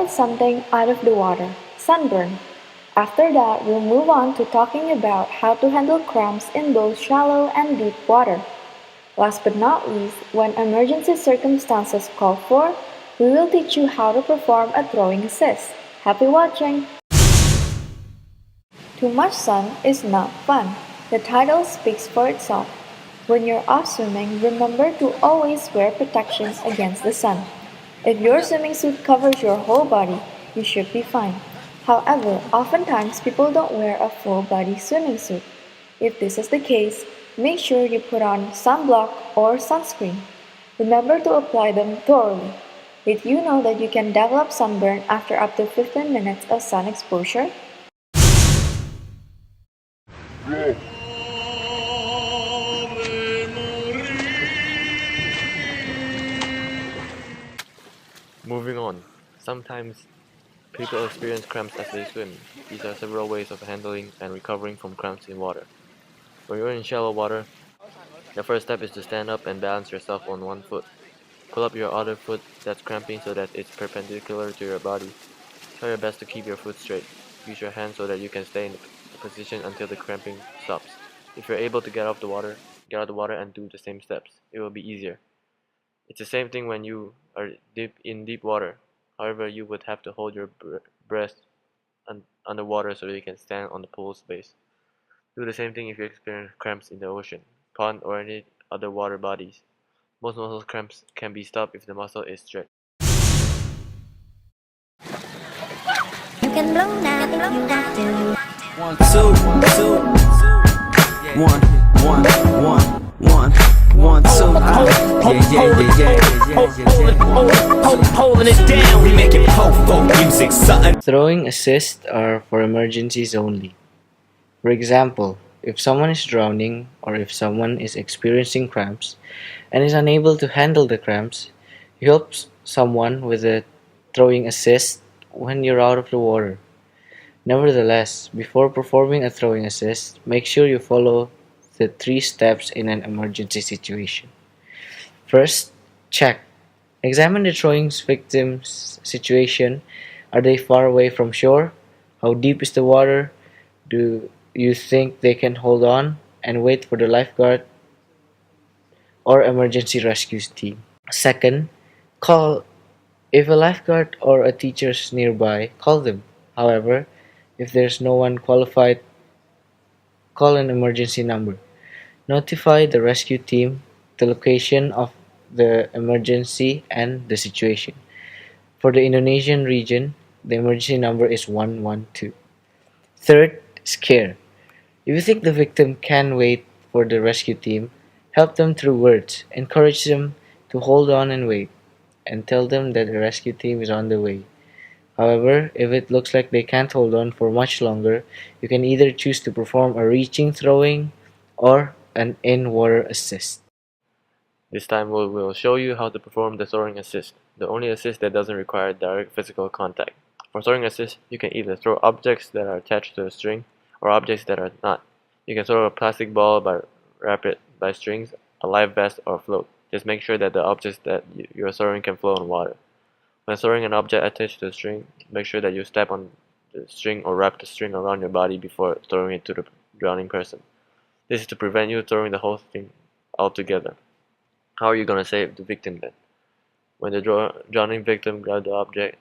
with something out of the water, sunburn. After that, we'll move on to talking about how to handle cramps in both shallow and deep water. Last but not least, when emergency circumstances call for, we will teach you how to perform a throwing assist. Happy watching! Too much sun is not fun. The title speaks for itself. When you're off swimming, remember to always wear protection against the sun. If your swimming suit covers your whole body, you should be fine. However, oftentimes people don't wear a full body swimming suit. If this is the case, make sure you put on sunblock or sunscreen. Remember to apply them thoroughly. Did you know that you can develop sunburn after up to 15 minutes of sun exposure? Moving on, sometimes people experience cramps as they swim. These are several ways of handling and recovering from cramps in water. When you're in shallow water, the first step is to stand up and balance yourself on one foot. Pull up your other foot that's cramping so that it's perpendicular to your body. Try your best to keep your foot straight. Use your hands so that you can stay in the position until the cramping stops. If you're able to get out of the water and do the same steps. It will be easier. It's the same thing when you are in deep water. However, you would have to hold your breath underwater so that you can stand on the pool's base. Do the same thing if you experience cramps in the ocean, pond, or any other water bodies. Most muscle cramps can be stopped if the muscle is stretched. You can blow now if you want to. 1, 2, 1, 2. Holding it down. We making po music, something. Throwing assists are for emergencies only. For example, if someone is drowning or if someone is experiencing cramps and is unable to handle the cramps, you help someone with a throwing assist when you're out of the water. Nevertheless, before performing a throwing assist, make sure you follow the 3 steps in an emergency situation. First, check. Examine the throwing victim's situation. Are they far away from shore? How deep is the water? Do you think they can hold on and wait for the lifeguard or emergency rescue team? Second, call. If a lifeguard or a teacher is nearby, call them. However, if there's no one qualified, call an emergency number. Notify the rescue team the location of the emergency and the situation. For the Indonesian region, the emergency number is 112. Third, scare. If you think the victim can wait for the rescue team, help them through words. Encourage them to hold on and wait, and tell them that the rescue team is on the way. However, if it looks like they can't hold on for much longer, you can either choose to perform a reaching throwing or an in-water assist. This time we will show you how to perform the throwing assist, the only assist that doesn't require direct physical contact. For throwing assist, you can either throw objects that are attached to a string or objects that are not. You can throw a plastic ball wrap it by strings, a life vest, or float. Just make sure that the objects that you're throwing can float on water. When throwing an object attached to a string, make sure that you step on the string or wrap the string around your body before throwing it to the drowning person. This is to prevent you throwing the whole thing altogether. How are you going to save the victim then? When the drowning victim grabs the object,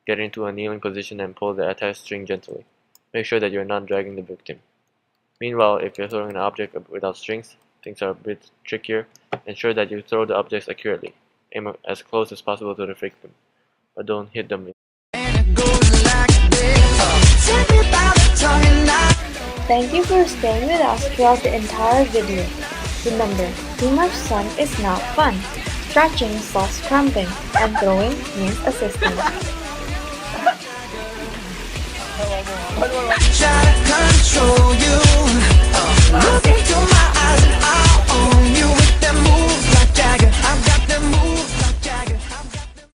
get into a kneeling position and pull the attached string gently. Make sure that you're not dragging the victim. Meanwhile, if you're throwing an object without strings, things are a bit trickier. Ensure that you throw the objects accurately. Aim as close as possible to the victim, but don't hit them. Thank you for staying with us throughout the entire video. Remember, too much sun is not fun. Stretching solves cramping, and throwing means assisting. Try to control you.